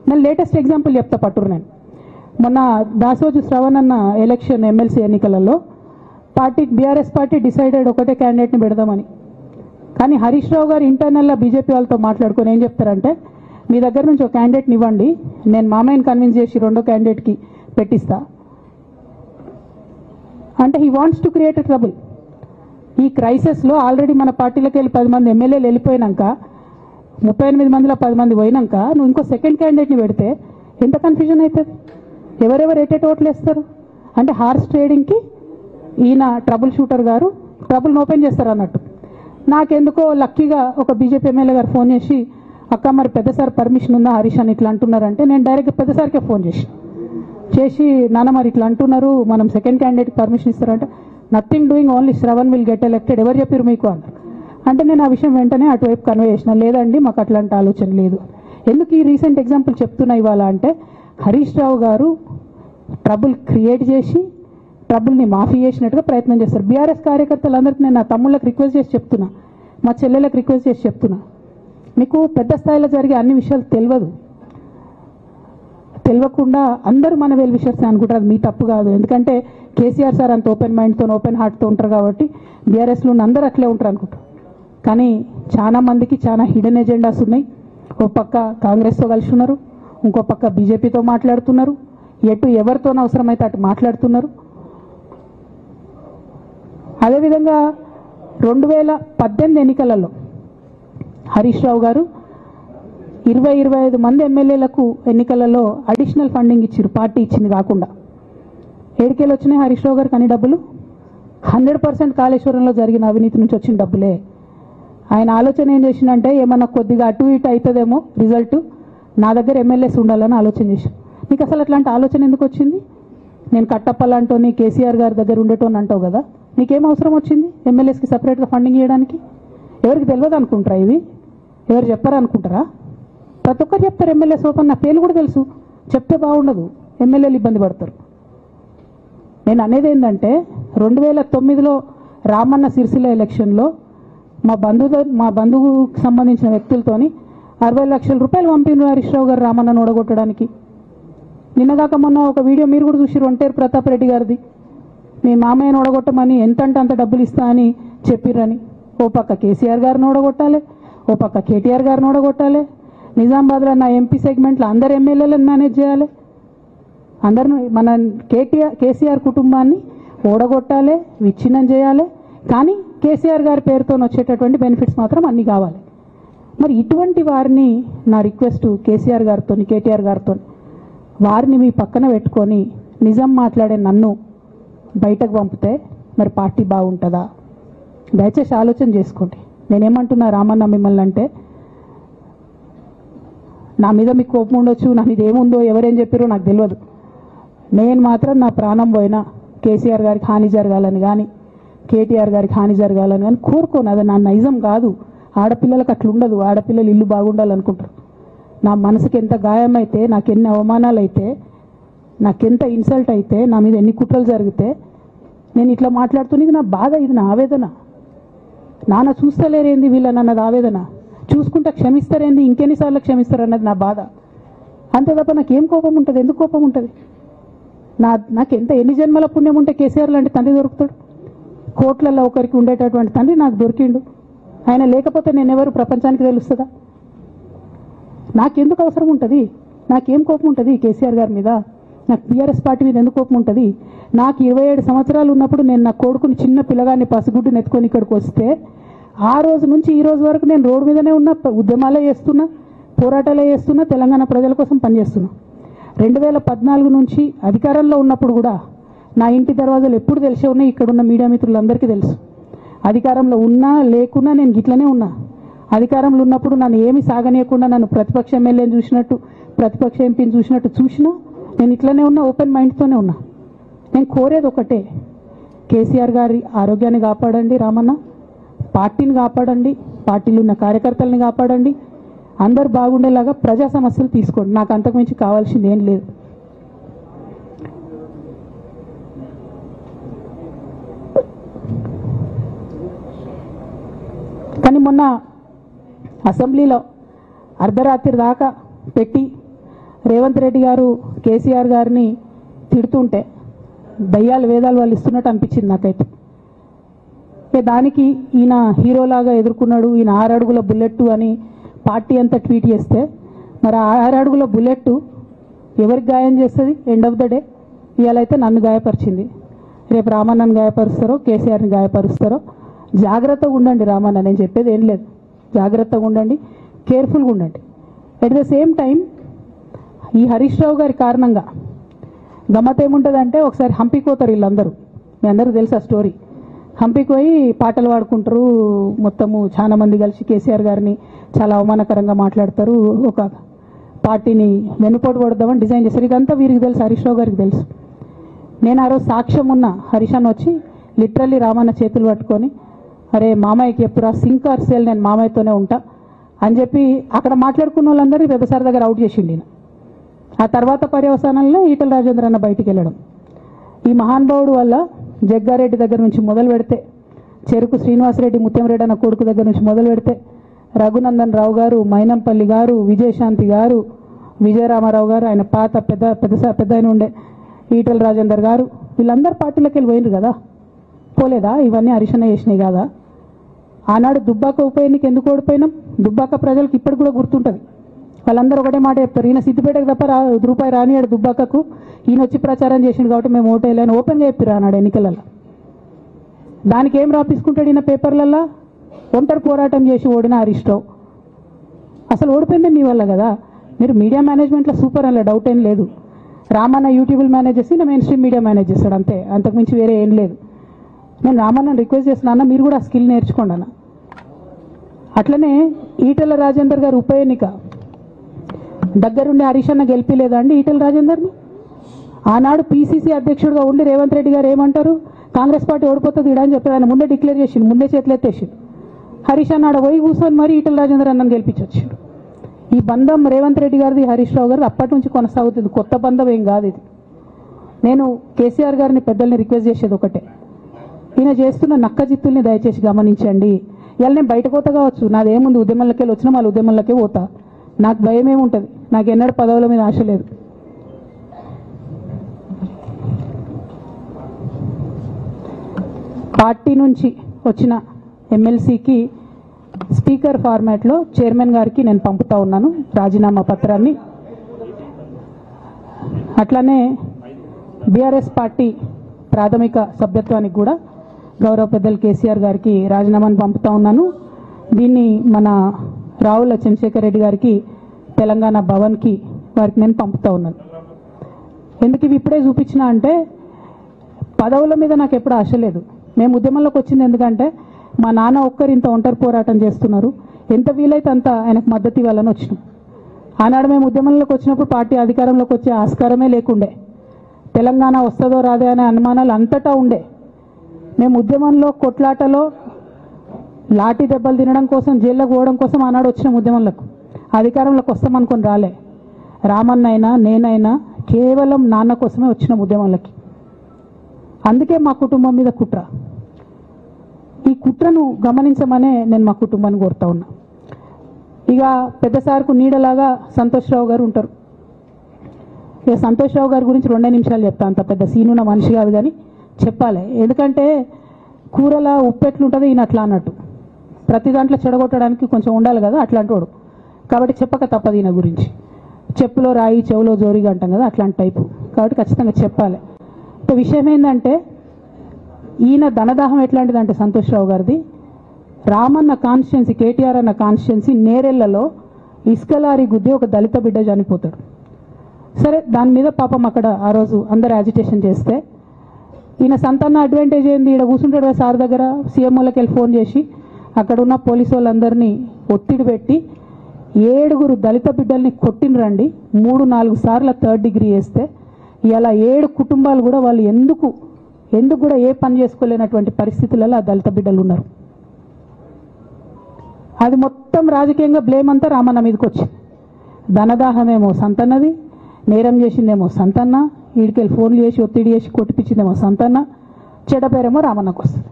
నేను లేటెస్ట్ ఎగ్జాంపుల్ చెప్తా పట్టురు. నేను మొన్న దాసోజు శ్రవణ్ అన్న ఎలక్షన్ ఎమ్మెల్సీ ఎన్నికలలో బీఆర్ఎస్ పార్టీ డిసైడెడ్ ఒకటే క్యాండిడేట్ని పెడదామని. కానీ హరీష్ రావు గారు ఇంటర్నల్గా బీజేపీ వాళ్ళతో మాట్లాడుకొని ఏం చెప్తారంటే, మీ దగ్గర నుంచి ఒక క్యాండిడేట్ని ఇవ్వండి, నేను మామయ్యని కన్విన్స్ చేసి రెండో క్యాండిడేట్కి పెట్టిస్తా అంటే he wants to create a trouble. ఈ క్రైసిస్లో ఆల్రెడీ మన పార్టీలోకి వెళ్ళి 10 మంది ఎమ్మెల్యేలు వెళ్ళిపోయినాక, 38 మందిలో 10 మంది పోయినాక నువ్వు ఇంకో సెకండ్ క్యాండిడేట్ని పెడితే ఎంత కన్ఫ్యూజన్ అవుతుంది? ఎవరెవరు ఎటెట్ ఓట్లు వేస్తారు? అంటే హార్స్ ట్రేడింగ్కి ఈయన ట్రబుల్ షూటర్ గారు ట్రబుల్ని ఓపెన్ చేస్తారు అన్నట్టు. నాకెందుకో లక్కీగా ఒక బీజేపీ ఎమ్మెల్యే గారు ఫోన్ చేసి, అక్క మరి పెద్దసారి పర్మిషన్ ఉందా హరీష్ అని ఇట్లా అంటున్నారంటే, నేను డైరెక్ట్గా పెద్దసారికే ఫోన్ చేసి నాన్న మరి ఇట్లా అంటున్నారు, మనం సెకండ్ క్యాండిడేట్కి పర్మిషన్ ఇస్తారంటే, nothing doing, only Shravan will get elected, ఎవరు చెప్పారు మీకు అన్నారు. అంటే నేను ఆ విషయం వెంటనే అటువైపు కన్వే చేసిన, లేదండి మాకు అట్లాంటి ఆలోచన లేదు. ఎందుకు ఈ రీసెంట్ ఎగ్జాంపుల్ చెప్తున్నా ఇవాళ అంటే, హరీష్ రావు గారు ట్రబుల్ క్రియేట్ చేసి ట్రబుల్ని మాఫీ చేసినట్టుగా ప్రయత్నం చేస్తారు. బీఆర్ఎస్ కార్యకర్తలందరికీ నేను నా తమ్ముళ్ళకి రిక్వెస్ట్ చేసి చెప్తున్నా, మా చెల్లెలకు రిక్వెస్ట్ చేసి చెప్తున్నా, మీకు పెద్ద స్థాయిలో జరిగే అన్ని విషయాలు తెలియకుండా అందరూ మన వెల్ విషయర్స్ అనుకుంటారు. మీ తప్పు కాదు, ఎందుకంటే కేసీఆర్ సార్ అంత ఓపెన్ మైండ్తో ఓపెన్ హార్ట్తో ఉంటారు కాబట్టి బీఆర్ఎస్లో ఉన్న అందరూ అట్లే ఉంటారు అనుకుంటారు. కానీ చాలా మందికి చాలా హిడెన్ ఎజెండాస్ ఉన్నాయి. ఓ పక్క కాంగ్రెస్తో కలిసి ఉన్నారు, ఇంకో పక్క బీజేపీతో మాట్లాడుతున్నారు, ఎటు ఎవరితో అవసరమైతే అటు మాట్లాడుతున్నారు. అదేవిధంగా 2018 ఎన్నికలలో హరీష్ రావు గారు 20-25 మంది ఎమ్మెల్యేలకు ఎన్నికలలో అడిషనల్ ఫండింగ్ ఇచ్చారు, పార్టీ ఇచ్చింది కాకుండా. ఏడికేలు వచ్చినాయి హరీష్ రావు గారికి అన్ని డబ్బులు? 100% కాళేశ్వరంలో జరిగిన అవినీతి నుంచి వచ్చిన డబ్బులే. ఆయన ఆలోచన ఏం చేసిందంటే, ఏమన్నా కొద్దిగా అటు ఇటు అవుతుందేమో రిజల్ట్, నా దగ్గర ఎమ్మెల్యేస్ ఉండాలని ఆలోచన చేశాను. నీకు అసలు అట్లాంటి ఆలోచన ఎందుకు వచ్చింది? నేను కట్టప్పలాంటోని కేసీఆర్ గారి దగ్గర ఉండేటోని అంటావు కదా, నీకేం అవసరం వచ్చింది ఎమ్మెల్యేస్కి సపరేట్గా ఫండింగ్ ఇవ్వడానికి? ఎవరికి తెలియదు అనుకుంటారా? ఇవి ఎవరు చెప్పారు అనుకుంటారా? ప్రతి ఒక్కరు చెప్తారు ఎమ్మెల్యేస్ ఓపెన్, నా పేర్లు కూడా తెలుసు, చెప్తే బాగుండదు, ఎమ్మెల్యేలు ఇబ్బంది పడతారు. నేను అనేది ఏంటంటే, 2009లో రామన్న సిరిసిల్ల ఎలక్షన్లో మా బంధువుకు సంబంధించిన వ్యక్తులతోని 60 లక్షల రూపాయలు పంపిన హరీష్ రావు గారు రామన్నను ఓడగొట్టడానికి. నిన్నగాక మొన్న ఒక వీడియో మీరు కూడా చూసి, ఒంటేరు ప్రతాప్ రెడ్డి గారిది, మీ మామయ్యను ఓడగొట్టమని ఎంత అంటే అంత డబ్బులు ఇస్తా అని చెప్పిర్రని. ఓ పక్క కేసీఆర్ గారిని ఓడగొట్టాలి, ఓ పక్క కేటీఆర్ గారిని ఓడగొట్టాలి, నిజామాబాద్లో నా ఎంపీ సెగ్మెంట్లో అందరు ఎమ్మెల్యేలను మేనేజ్ చేయాలి, అందరిని మన కేసీఆర్ కుటుంబాన్ని ఓడగొట్టాలి, విచ్ఛిన్నం చేయాలి. కానీ కేసీఆర్ గారి పేరుతో వచ్చేటటువంటి బెనిఫిట్స్ మాత్రం అన్నీ కావాలి. మరి ఇటువంటి వారిని నా రిక్వెస్ట్ కేసీఆర్ గారితో కేటీఆర్ గారితో, వారిని మీ పక్కన పెట్టుకొని నిజం మాట్లాడే నన్ను బయటకు పంపితే మరి పార్టీ బాగుంటుందా? దయచేసి ఆలోచన చేసుకోండి. నేనేమంటున్నా రామన్న మిమ్మల్ని అంటే, నా మీద మీకు కోపం ఉండొచ్చు, నా మీద ఏముందో ఎవరేం చెప్పారో నాకు తెలియదు. నేను మాత్రం నా ప్రాణం పోయినా కేసీఆర్ గారికి హాని జరగాలని కానీ కేటీఆర్ గారికి హాని జరగాలని కానీ కోరుకోను. అది నా నైజం కాదు. ఆడపిల్లలకు అట్లా ఉండదు. ఆడపిల్లలు ఇల్లు బాగుండాలనుకుంటారు. నా మనసుకి ఎంత గాయమైతే, నాకు ఎన్ని అవమానాలు అయితే, నాకెంత ఇన్సల్ట్ అయితే, నా మీద ఎన్ని కుట్రలు జరిగితే నేను ఇట్లా మాట్లాడుతున్నా, ఇది నా బాధ, ఇది నా ఆవేదన. నాన్న చూస్తలేరేంది వీళ్ళని అన్నది ఆవేదన, చూసుకుంటా క్షమిస్తారేంది ఇంకెన్నిసార్లు క్షమిస్తారు అన్నది నా బాధ. అంతే తప్ప నాకేం కోపం ఉంటుంది? ఎందుకు కోపం ఉంటుంది? నాకు ఎన్ని జన్మల పుణ్యం ఉంటే కేసీఆర్ లాంటి తండ్రి దొరుకుతాడు? కోట్లలో ఒకరికి ఉండేటటువంటి తండ్రి నాకు దొరికిండు. ఆయన లేకపోతే నేనెవరు ప్రపంచానికి తెలుస్తుందా? నాకెందుకు అవసరం ఉంటుంది? నాకేం కోపం ఉంటుంది కేసీఆర్ గారి మీద? నాకు టీఆర్ఎస్ పార్టీ మీద ఎందుకు కోపం ఉంటుంది? నాకు 27 సంవత్సరాలు ఉన్నప్పుడు నేను నా కొడుకుని చిన్న పిల్లగాన్ని పసిగుడ్డుని ఎత్తుకొని ఇక్కడికి వస్తే, ఆ రోజు నుంచి ఈ రోజు వరకు నేను రోడ్డు మీదనే ఉన్నా, ఉద్యమాలే చేస్తున్నా, పోరాటాలే చేస్తున్నా, తెలంగాణ ప్రజల కోసం పనిచేస్తున్నా. 2014 నుంచి అధికారంలో ఉన్నప్పుడు కూడా నా ఇంటి దర్వాజాలు ఎప్పుడు తెలిసే ఉన్నాయి. ఇక్కడున్న మీడియా మిత్రులందరికీ తెలుసు. అధికారంలో ఉన్నా లేకున్నా నేను ఇట్లనే ఉన్నా. అధికారంలో ఉన్నప్పుడు నన్ను ఏమి సాగనీయకుండా నన్ను ప్రతిపక్ష ఎమ్మెల్యేని చూసినట్టు, ప్రతిపక్ష ఎంపీని చూసినా నేను ఇట్లనే ఉన్నా, ఓపెన్ మైండ్తోనే ఉన్నా. నేను కోరేది ఒకటే, కేసీఆర్ గారి ఆరోగ్యాన్ని కాపాడండి రామన్న, పార్టీని కాపాడండి, పార్టీలో ఉన్న కార్యకర్తల్ని కాపాడండి, అందరు బాగుండేలాగా ప్రజా సమస్యలు తీసుకోండి. నాకు అంతకుమించి కావాల్సింది ఏం లేదు. కానీ మొన్న అసెంబ్లీలో అర్ధరాత్రి దాకా పెట్టి రేవంత్ రెడ్డి గారు కేసీఆర్ గారిని తిడుతుంటే దయ్యాలు వేదాలు వాళ్ళు ఇస్తున్నట్టు అనిపించింది నాకైతే. దానికి ఈయన హీరోలాగా ఎదుర్కొన్నాడు, ఈయన 6 అడుగుల బుల్లెట్ అని పార్టీ అంతా ట్వీట్ చేస్తే, మరి 6 అడుగుల బుల్లెట్ ఎవరికి గాయం చేస్తుంది? ఎండ్ ఆఫ్ ద డే ఇవాళైతే నన్ను గాయపరిచింది, రేపు రామన్నను గాయపరుస్తారో కేసీఆర్ని గాయపరుస్తారో. జాగ్రత్తగా ఉండండి రామన్న, నేను చెప్పేది ఏం లేదు, జాగ్రత్తగా ఉండండి, కేర్ఫుల్గా ఉండండి. ఎట్ ద సేమ్ టైం ఈ హరీష్ రావు గారి కారణంగా గమ్మత్ ఏముంటుందంటే, ఒకసారి హంపీకి పోతారు వీళ్ళందరూ, మీ అందరికీ తెలుసు ఆ స్టోరీ. హంపీకి పోయి పాటలు పాడుకుంటారు, మొత్తము చాలా మంది కలిసి కేసీఆర్ గారిని చాలా అవమానకరంగా మాట్లాడతారు, ఒక పార్టీని వెన్నుపోటు కొడదామని డిజైన్ చేశారు. ఇదంతా వీరికి తెలుసు, హరీష్ రావు గారికి తెలుసు. నేను ఆ రోజు సాక్ష్యం ఉన్న హరీష్ అన్న వచ్చి లిటరల్లీ రామన్న చేతులు పట్టుకొని, అరే మామయ్యకి ఎప్పుడా సింక్ ఆర్ సేల్, నేను మామయ్యతోనే ఉంటా అని చెప్పి అక్కడ మాట్లాడుకున్న వాళ్ళందరినీ వెబసార్ దగ్గర అవుట్ చేసిండి. ఆ తర్వాత పర్యవసానంలో ఈటల రాజేంద్ర అన్న బయటికి వెళ్ళడం. ఈ మహానుభావుడు వల్ల జగ్గారెడ్డి దగ్గర నుంచి మొదలు పెడితే, చెరుకు శ్రీనివాసరెడ్డి ముత్యంరెడ్డి అన్న కొడుకు దగ్గర నుంచి మొదలు పెడితే, రఘునందన్ రావు గారు, మైనంపల్లి గారు, విజయశాంతి గారు, విజయరామారావు గారు, ఆయన పాత పెద్ద ఆయన ఉండే ఈటల రాజేందర్ గారు, వీళ్ళందరూ పార్టీలోకి వెళ్ళి పోయినారు కదా, పోలేదా? ఇవన్నీ హరీషన్న చేసినాయి కదా. ఆనాడు దుబ్బాక ఉప ఎన్నిక ఎందుకు ఓడిపోయినాం? దుబ్బాక ప్రజలకు ఇప్పటికి కూడా గుర్తుంటుంది. వాళ్ళందరూ ఒకటే మాట చెప్తారు, ఈయన సిద్దిపేటకు తప్ప రూపాయి రానియాడు దుబ్బాకకు, ఈయన వచ్చి ప్రచారం చేసిండు కాబట్టి మేము ఓటేయాలని ఓపెన్గా చెప్పారు ఆనాడు ఎన్నికలలో. దానికి ఏం రాపించుకుంటాడు ఈయన పేపర్లల్లో? ఒంటరి పోరాటం చేసి ఓడిన హరీష్ రావు. అసలు ఓడిపోయిందే మీ వల్ల కదా. మీరు మీడియా మేనేజ్మెంట్లో సూపర్, అలా డౌట్ ఏం లేదు. రామన్న యూట్యూబ్లు మేనేజ్ చేసి నా మెయిన్ స్ట్రీమ్ మీడియా మేనేజ్ చేస్తాడు, అంతే, అంతకుమించి వేరే ఏం లేదు. నేను రామన్నని రిక్వెస్ట్ చేస్తున్నా, మీరు కూడా ఆ స్కిల్ నేర్చుకోండి అన్న. అట్లనే ఈటల రాజేందర్ గారు ఉప ఎన్నిక దగ్గరుండి హరీష్ అన్న గెలిపిలేదా అండి ఈటల రాజేందర్ని? ఆనాడు పీసీసీ అధ్యక్షుడిగా ఉండి రేవంత్ రెడ్డి గారు ఏమంటారు, కాంగ్రెస్ పార్టీ ఓడిపోతుంది ఇడా అని చెప్పారు. ఆయన ముందే డిక్లేర్ చేసిండు, ముందే చేతులు ఎత్తేసిండు. హరీష్ అన్న ఆడ పోయి కూర్చొని మరి ఈటల రాజేందర్ అన్నని గెలిపించొచ్చాడు. ఈ బంధం రేవంత్ రెడ్డి గారిది హరీష్ రావు గారు అప్పటి నుంచి కొనసాగుతుంది, కొత్త బంధం ఏం కాదు ఇది. నేను కేసీఆర్ గారిని పెద్దల్ని రిక్వెస్ట్ చేసేది ఒకటే, ఈయన చేస్తున్న నక్క జిత్తుల్ని దయచేసి గమనించండి. ఇవాళ నేను బయట పోతా కావచ్చు, నాదేముంది, ఉద్యమంలోకి వెళ్ళి వచ్చినా వాళ్ళ ఉద్యమంలోకే పోతా, నాకు భయం ఏముంటుంది, నాకు ఎన్నడూ పదవుల మీద ఆశ లేదు. పార్టీ నుంచి వచ్చిన ఎమ్మెల్సీకి స్పీకర్ ఫార్మాట్లో చైర్మన్ గారికి నేను పంపుతా ఉన్నాను రాజీనామా పత్రాన్ని. అట్లానే బీఆర్ఎస్ పార్టీ ప్రాథమిక సభ్యత్వానికి కూడా గౌరవ పెద్దలు కేసీఆర్ గారికి రాజీనామాను పంపుతా ఉన్నాను. దీన్ని మన రావుల చంద్రశేఖర్ రెడ్డి గారికి తెలంగాణ భవన్కి వారికి నేను పంపుతా ఉన్నాను. ఎందుకు ఇవి ఇప్పుడే చూపించిన అంటే, పదవుల మీద నాకు ఎప్పుడు ఆశ లేదు. మేము ఉద్యమంలోకి వచ్చింది ఎందుకంటే మా నాన్న ఒక్కరు ఇంత ఒంటరి పోరాటం చేస్తున్నారు, ఎంత వీలైతే అంత ఆయనకు మద్దతు ఇవ్వాలని వచ్చినాం. ఆనాడు మేము ఉద్యమంలోకి వచ్చినప్పుడు పార్టీ అధికారంలోకి వచ్చే ఆస్కారమే లేకుండే, తెలంగాణ వస్తుందో రాదే అనే అనుమానాలు అంతటా ఉండే. మేము ఉద్యమంలో కొట్లాటలో లాఠీ దెబ్బలు తినడం కోసం, జైల్లోకి పోవడం కోసం ఆనాడు వచ్చినాం ఉద్యమంలోకి. అధికారంలోకి వస్తామనుకొని రాలే. రామన్న అయినా నేనైనా కేవలం నాన్న కోసమే వచ్చినాం ఉద్యమంలోకి. అందుకే మా కుటుంబం మీద కుట్ర. ఈ కుట్రను గమనించమనే నేను మా కుటుంబాన్ని కోరుతా ఉన్నా. ఇక పెద్ద సార్కు నీడలాగా సంతోష్ రావు గారు ఉంటారు. ఇక సంతోష్ రావు గారి గురించి 2 నిమిషాలు చెప్తా, అంత పెద్ద సీనున్న మనిషి కాదు కానీ చెప్పాలి. ఎందుకంటే కూరల ఉప్పు ఎట్లుంటుంది ఈయన అట్లా అన్నట్టు, ప్రతి దాంట్లో చెడగొట్టడానికి కొంచెం ఉండాలి కదా అట్లాంటి వాడు. కాబట్టి చెప్పక తప్పదు ఈయన గురించి. చెప్పులో రాయి చెవులో జోరిగా అంటాం కదా, అట్లాంటి టైపు. కాబట్టి ఖచ్చితంగా చెప్పాలి. విషయం ఏంటంటే, ఈయన ధనదాహం ఎట్లాంటిదంటే సంతోష్ రావు గారిది, రామన్న కాన్స్టిట్యున్సీ, కేటీఆర్ అన్న కాన్స్టిట్యున్సీ నేరెళ్లలో ఇసుకలారి గుద్ది ఒక దళిత బిడ్డ చనిపోతాడు. సరే, దాని మీద పాపం అక్కడ ఆ రోజు అందరు యాజిటేషన్ చేస్తే, ఈయన సంతాన అడ్వాంటేజ్ ఏంది, ఈడ కూర్చుంటాడు కదా సార్ దగ్గర, సీఎంఓలకి వెళ్ళి ఫోన్ చేసి అక్కడ ఉన్న పోలీసు వాళ్ళందరినీ ఒత్తిడి పెట్టి 7 దళిత బిడ్డల్ని కొట్టినరండి. 3-4 సార్లు 3rd డిగ్రీ వేస్తే ఇలా 7 కుటుంబాలు కూడా వాళ్ళు ఎందుకు కూడా ఏ పని చేసుకోలేనటువంటి పరిస్థితులలో ఆ దళిత బిడ్డలు ఉన్నారు. అది మొత్తం రాజకీయంగా బ్లేమ్ అంతా రామన్న మీదకి వచ్చింది. ధనదాహమేమో సంతన్నది, నేరం చేసిందేమో సంతన్న, వీడికెళ్ళి ఫోన్లు చేసి ఒత్తిడి చేసి కొట్టిపించిందేమో సంతన్న, చెడ్డ పేరేమో రామన్నకు వస్తుంది.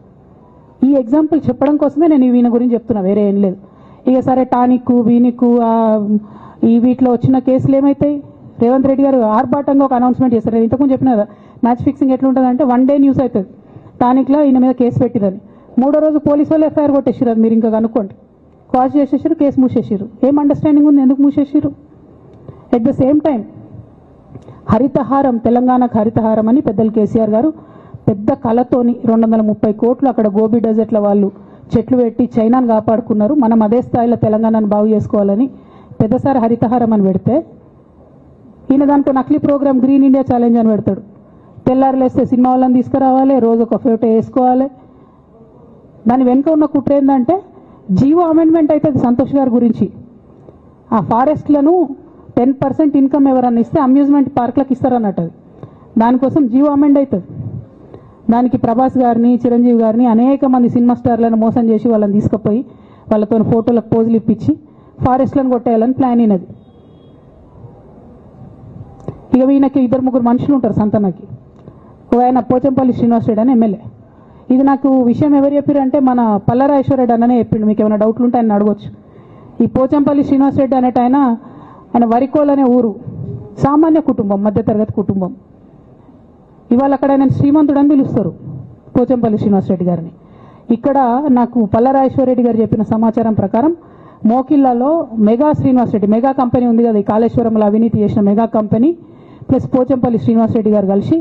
ఈ ఎగ్జాంపుల్ చెప్పడం కోసమే నేను ఈయన గురించి చెప్తున్నా, వేరే ఏం లేదు. ఇక సరే టానిక్ వీనిక్ ఈ వీటిలో వచ్చిన కేసులు ఏమవుతాయి, రేవంత్ రెడ్డి గారు ఆర్భాటంగా ఒక అనౌన్స్మెంట్ చేస్తారు. నేను ఇంతకుముందు చెప్పిన కదా మ్యాచ్ ఫిక్సింగ్ ఎట్లుంటుందంటే వన్ డే న్యూస్ అవుతుంది, టానిక్లో ఈయన మీద కేసు పెట్టిరని, మూడో రోజు పోలీసు వాళ్ళు ఎఫ్ఐఆర్ కొట్టేసారు. అది మీరు ఇంకా కనుక్కోండి. కాజ్ చేసేసారు, కేసు మూసేసారు. ఏం అండర్స్టాండింగ్ ఉంది, ఎందుకు మూసేసారు? At the same time Harithaharam, తెలంగాణకు హరితహారం అని పెద్దలు కేసీఆర్ గారు పెద్ద కళతోని 230 కోట్లు అక్కడ గోబీ డెజర్ట్ల వాళ్ళు చెట్లు పెట్టి చైనాను కాపాడుకున్నారు. మనం అదే స్థాయిలో తెలంగాణను బాగు చేసుకోవాలని పెద్దసారి హరితహారం అని పెడితే ఈయన దానికి నకిలీ ప్రోగ్రామ్ గ్రీన్ ఇండియా ఛాలెంజ్ అని పెడతాడు. తెల్లారులేస్తే సినిమా వాళ్ళని తీసుకురావాలి, రోజు ఒక ఫోటో వేసుకోవాలి. దాని వెనుక ఉన్న కుట్ర ఏంటంటే జీవో అమెండ్మెంట్ అవుతుంది సంతోష్ గారి గురించి. ఆ ఫారెస్ట్లను 10% ఇన్కమ్ ఎవరన్నా ఇస్తే అమ్యూజ్మెంట్ పార్క్లకు ఇస్తారన్నట్టు. దానికోసం జీవో అమెండ్ అవుతుంది. దానికి ప్రభాస్ గారిని, చిరంజీవి గారిని, అనేక మంది సినిమా స్టార్లను మోసం చేసి వాళ్ళని తీసుకుపోయి వాళ్ళతో ఫోటోలకు పోజులు ఇప్పించి ఫారెస్ట్లను కొట్టేయాలని ప్లాన్ అయినది. ఇక ఈయనకి 2-3 మనుషులు ఉంటారు సంతనకి. ఆయన పోచంపల్లి శ్రీనివాసరెడ్డి అని ఎమ్మెల్యే. ఇది నాకు విషయం ఎవరు చెప్పారంటే మన పల్లరాజేశ్వరరెడ్డి అన్ననే చెప్పిండు. మీకు ఏమైనా డౌట్లు ఉంటే ఆయన అడగొచ్చు. ఈ పోచంపల్లి శ్రీనివాసరెడ్డి అనేట ఆయన వరికోల్ అనే ఊరు, సామాన్య కుటుంబం, మధ్యతరగతి కుటుంబం. ఇవాళ అక్కడ ఆయన శ్రీమంతుడు అని పిలుస్తారు పోచంపల్లి శ్రీనివాసరెడ్డి గారిని. ఇక్కడ నాకు పల్లరాజేశ్వరరెడ్డి గారు చెప్పిన సమాచారం ప్రకారం మోకిల్లాలో మెగా శ్రీనివాసరెడ్డి, మెగా కంపెనీ ఉంది కదా, ఈ కాళేశ్వరంలో అవినీతి చేసిన mega company plus Pochampalli Srinivasa Reddy గారు కలిసి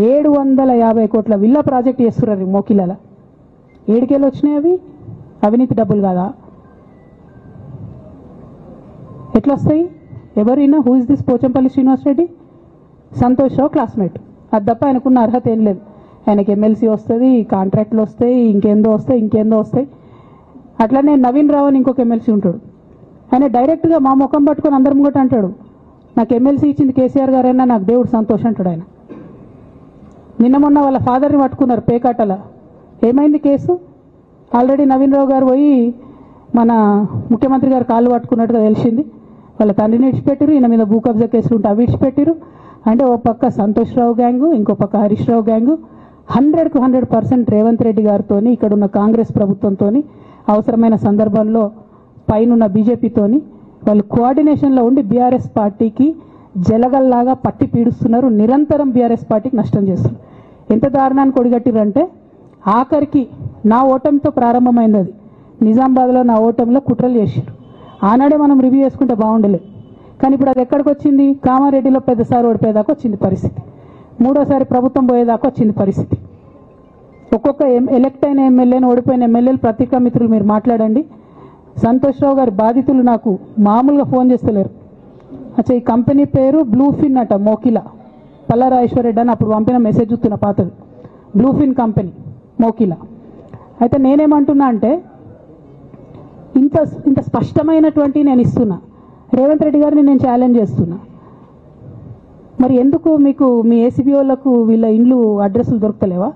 750 కోట్ల విల్లా ప్రాజెక్ట్ చేస్తున్నారు మోకిల్లాల. ఏడుకేళ్ళు వచ్చినాయి అవి, అవినీతి డబ్బులు కాదా? ఎట్లా వస్తాయి? ఎవరైనా who is this Pochampalli Srinivasa Reddy? Santosh Rao classmate. అది తప్ప ఆయనకున్న అర్హత ఏం లేదు. ఆయనకి ఎమ్మెల్సీ వస్తుంది, కాంట్రాక్ట్లు వస్తాయి, ఇంకేందో వస్తాయి. అట్లనే నవీన్ రావు అని ఇంకొక ఎమ్మెల్సీ ఉంటాడు. ఆయన డైరెక్ట్గా మా ముఖం పట్టుకొని అందరి ముంగట అంటాడు, నాకు ఎమ్మెల్సీ ఇచ్చింది కేసీఆర్ గారైనా నాకు దేవుడు సంతోషం అంటాడు ఆయన. నిన్న మొన్న వాళ్ళ ఫాదర్ని పట్టుకున్నారు పేకాటల. ఏమైంది కేసు? ఆల్రెడీ నవీన్ రావు గారు పోయి మన ముఖ్యమంత్రి గారు కాళ్ళు పట్టుకున్నట్టుగా తెలిసింది. వాళ్ళ తండ్రిని విడిచిపెట్టారు, ఈయన మీద భూ కబ్జా కేసులు ఉంటే అవి విడిచిపెట్టారు. అంటే ఓ పక్క సంతోష్ రావు గ్యాంగు, ఇంకో పక్క హరీష్ రావు గ్యాంగు 100కు 100% రేవంత్ రెడ్డి గారితో, ఇక్కడ ఉన్న కాంగ్రెస్ ప్రభుత్వంతో, అవసరమైన సందర్భంలో పైన బీజేపీతోని వాళ్ళు కోఆర్డినేషన్లో ఉండి బీఆర్ఎస్ పార్టీకి జలగల్లాగా పట్టి పీడుస్తున్నారు. నిరంతరం బీఆర్ఎస్ పార్టీకి నష్టం చేస్తున్నారు. ఎంత దారుణానికి ఒడిగట్టిరంటే ఆఖరికి నా ఓటమితో ప్రారంభమైంది అది. నిజామాబాద్లో నా ఓటమిలో కుట్రలు చేశారు. ఆనాడే మనం రివ్యూ చేసుకుంటే బాగుండలేదు. కానీ ఇప్పుడు అది ఎక్కడికి వచ్చింది? కామారెడ్డిలో పెద్దసారి ఓడిపోయేదాకా వచ్చింది పరిస్థితి. మూడోసారి ప్రభుత్వం పోయేదాకా వచ్చింది పరిస్థితి. ఒక్కొక్క ఎలక్ట్ అయిన ఎమ్మెల్యేను, ఓడిపోయిన ఎమ్మెల్యేలు పత్రికా మిత్రులు మీరు మాట్లాడండి. సంతోష్ రావు గారి బాధితులు నాకు మామూలుగా ఫోన్ చేస్తలేరు. అచ్చా ఈ కంపెనీ పేరు బ్లూఫిన్ అట, మోకిలా. పల్లరాజేశ్వరరెడ్డి అని అప్పుడు పంపిన మెసేజ్ చూస్తున్న పాతది, బ్లూఫిన్ కంపెనీ మోకిలా. అయితే నేనేమంటున్నా అంటే ఇంత స్పష్టమైనటువంటి నేను ఇస్తున్నా, రేవంత్ రెడ్డి గారిని నేను ఛాలెంజ్ చేస్తున్నా. మరి ఎందుకు మీకు మీ ఏసీబీ వాళ్ళకు వీళ్ళ ఇండ్లు అడ్రస్లు దొరుకుతలేవా?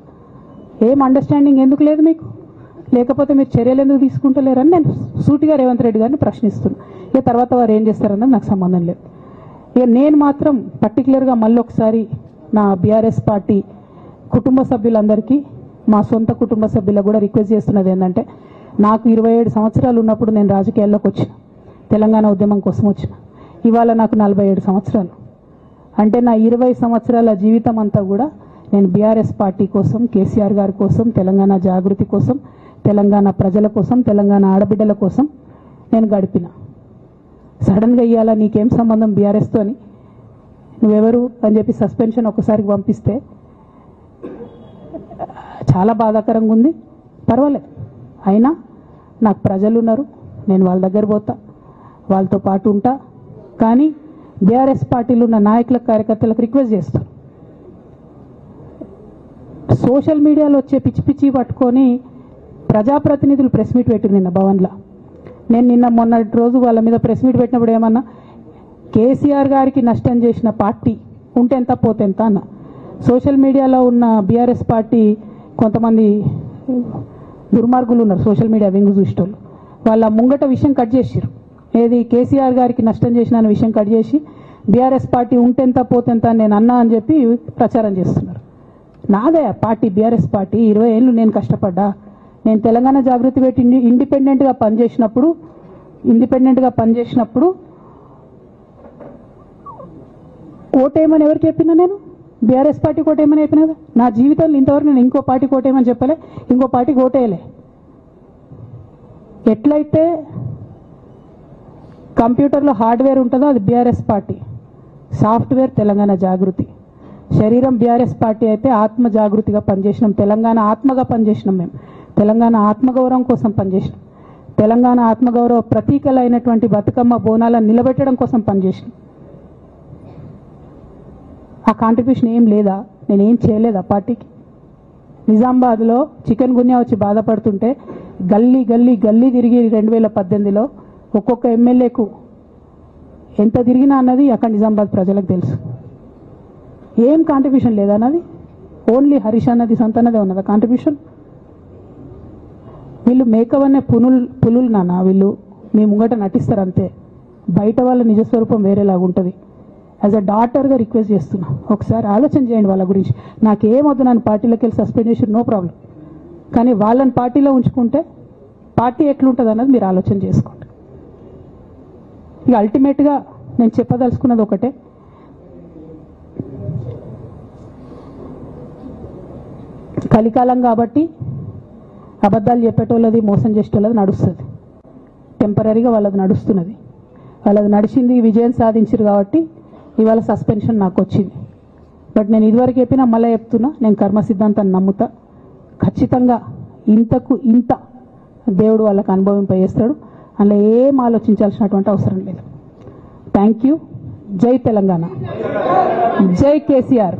ఏం అండర్స్టాండింగ్ ఎందుకు లేదు మీకు? లేకపోతే మీరు చర్యలు ఎందుకు తీసుకుంటలేరని నేను సూటిగా రేవంత్ రెడ్డి గారిని ప్రశ్నిస్తున్నా. ఇక తర్వాత వారు ఏం చేస్తారన్నది నాకు సంబంధం లేదు. ఇక నేను మాత్రం పర్టికులర్గా మళ్ళీ ఒకసారి నా బీఆర్ఎస్ పార్టీ కుటుంబ సభ్యులందరికీ, మా సొంత కుటుంబ సభ్యులకు కూడా రిక్వెస్ట్ చేస్తున్నది ఏంటంటే, నాకు 27 సంవత్సరాలు ఉన్నప్పుడు నేను రాజకీయాల్లోకి వచ్చిన, తెలంగాణ ఉద్యమం కోసం వచ్చిన. ఇవాళ నాకు 47 సంవత్సరాలు. అంటే నా 20 సంవత్సరాల జీవితం అంతా కూడా నేను బీఆర్ఎస్ పార్టీ కోసం, కేసీఆర్ గారి కోసం, తెలంగాణ జాగృతి కోసం, తెలంగాణ ప్రజల కోసం, తెలంగాణ ఆడబిడ్డల కోసం నేను గడిపిన. సడన్గా ఇయ్యాల నీకేం సంబంధం బీఆర్ఎస్తో అని, నువ్వెవరు అని చెప్పి సస్పెన్షన్ ఒకసారికి పంపిస్తే చాలా బాధాకరంగా ఉంది. పర్వాలేదు, అయినా నాకు ప్రజలు ఉన్నారు, నేను వాళ్ళ దగ్గర పోతా, వాళ్ళతో పాటు ఉంటా. కానీ బీఆర్ఎస్ పార్టీలో ఉన్న నాయకులకు, కార్యకర్తలకు రిక్వెస్ట్ చేస్తాను, సోషల్ మీడియాలో వచ్చే పిచ్చి పిచ్చి పట్టుకొని ప్రజాప్రతినిధులు ప్రెస్ మీట్ పెట్టింది నిన్న భవన్లో. నేను నిన్న మొన్నటి రోజు వాళ్ళ మీద ప్రెస్ మీట్ పెట్టినప్పుడు ఏమన్నా, కేసీఆర్ గారికి నష్టం చేసిన పార్టీ ఉంటే ఎంత పోతే ఎంత అన్న. సోషల్ మీడియాలో ఉన్న బీఆర్ఎస్ పార్టీ కొంతమంది దుర్మార్గులు ఉన్నారు, సోషల్ మీడియా వెంగు చూసేటోళ్ళు. వాళ్ళ ముంగట విషయం కట్ చేసారు. ఏది కేసీఆర్ గారికి నష్టం చేసిన అనే విషయం కట్ చేసి బీఆర్ఎస్ పార్టీ ఉంటెంత పోతెంత నేను అన్నా అని చెప్పి ప్రచారం చేస్తున్నారు. నాదే పార్టీ, బీఆర్ఎస్ పార్టీ. 20 ఏళ్ళు నేను కష్టపడ్డా. నేను తెలంగాణ జాగృతి పెట్టి ఇండిపెండెంట్గా పనిచేసినప్పుడు ఓటేయమని ఎవరికి చెప్పినా నేను? బీఆర్ఎస్ పార్టీకి ఓటేయమని చెప్పినా కదా. నా జీవితంలో ఇంతవరకు నేను ఇంకో పార్టీకి ఓటేయమని చెప్పలే, ఇంకో పార్టీకి ఓటేయలే. ఎట్లయితే కంప్యూటర్లో హార్డ్వేర్ ఉంటుందో అది బీఆర్ఎస్ పార్టీ, సాఫ్ట్వేర్ తెలంగాణ జాగృతి. శరీరం బీఆర్ఎస్ పార్టీ అయితే ఆత్మ జాగృతిగా పనిచేసినాం, తెలంగాణ ఆత్మగా పనిచేసినాం. మేము తెలంగాణ ఆత్మగౌరవం కోసం పనిచేసినాం, తెలంగాణ ఆత్మగౌరవ ప్రతీకలైనటువంటి బతుకమ్మ బోనాలను నిలబెట్టడం కోసం పనిచేసినాం. ఆ కాంట్రిబ్యూషన్ ఏం లేదా? నేనేం చేయలేదు ఆ పార్టీకి. నిజామాబాద్లో చికెన్ గున్యా వచ్చి బాధపడుతుంటే గల్లీ గల్లీ గల్లీ తిరిగి 2018లో ఒక్కొక్క ఎమ్మెల్యేకు ఎంత తిరిగినా అన్నది అక్కడ నిజామాబాద్ ప్రజలకు తెలుసు. ఏం కాంట్రిబ్యూషన్ లేదన్నది, ఓన్లీ హరీష్ అన్నది సంతన్నదే ఉన్నదా కాంట్రిబ్యూషన్? వీళ్ళు మేకవనే పులులు నాన్న, వీళ్ళు మీ ముంగట నటిస్తారు అంతే, బయట వాళ్ళ నిజస్వరూపం వేరేలాగా ఉంటుంది. యాజ్ అ డాటర్గా రిక్వెస్ట్ చేస్తున్నా, ఒకసారి ఆలోచన చేయండి వాళ్ళ గురించి. నాకేమొద్దు, నన్ను పార్టీలోకి వెళ్ళి సస్పెండ్ చేసి నో ప్రాబ్లం, కానీ వాళ్ళని పార్టీలో ఉంచుకుంటే పార్టీ ఎట్లుంటుంది అన్నది మీరు ఆలోచన చేసుకోండి. ఇక అల్టిమేట్గా నేను చెప్పదలుచుకున్నది ఒకటే, కలికాలం కాబట్టి అబద్ధాలు చెప్పేటోళ్ళది మోసం చేసేటోళ్ళది నడుస్తుంది, టెంపరీగా వాళ్ళది నడుస్తున్నది. వాళ్ళది నడిచింది, విజయం సాధించారు కాబట్టి ఇవాళ సస్పెన్షన్ నాకు వచ్చింది. బట్ నేను ఇదివరకు చెప్పినా మళ్ళీ చెప్తున్నా, నేను కర్మ సిద్ధాంతాన్ని నమ్ముతా. ఖచ్చితంగా ఇంతకు ఇంత దేవుడు వాళ్ళకు అనుభవింపజేస్తాడు, అందులో ఏం ఆలోచించాల్సినటువంటి అవసరం లేదు. Thank you. జై తెలంగాణ, జై కేసీఆర్.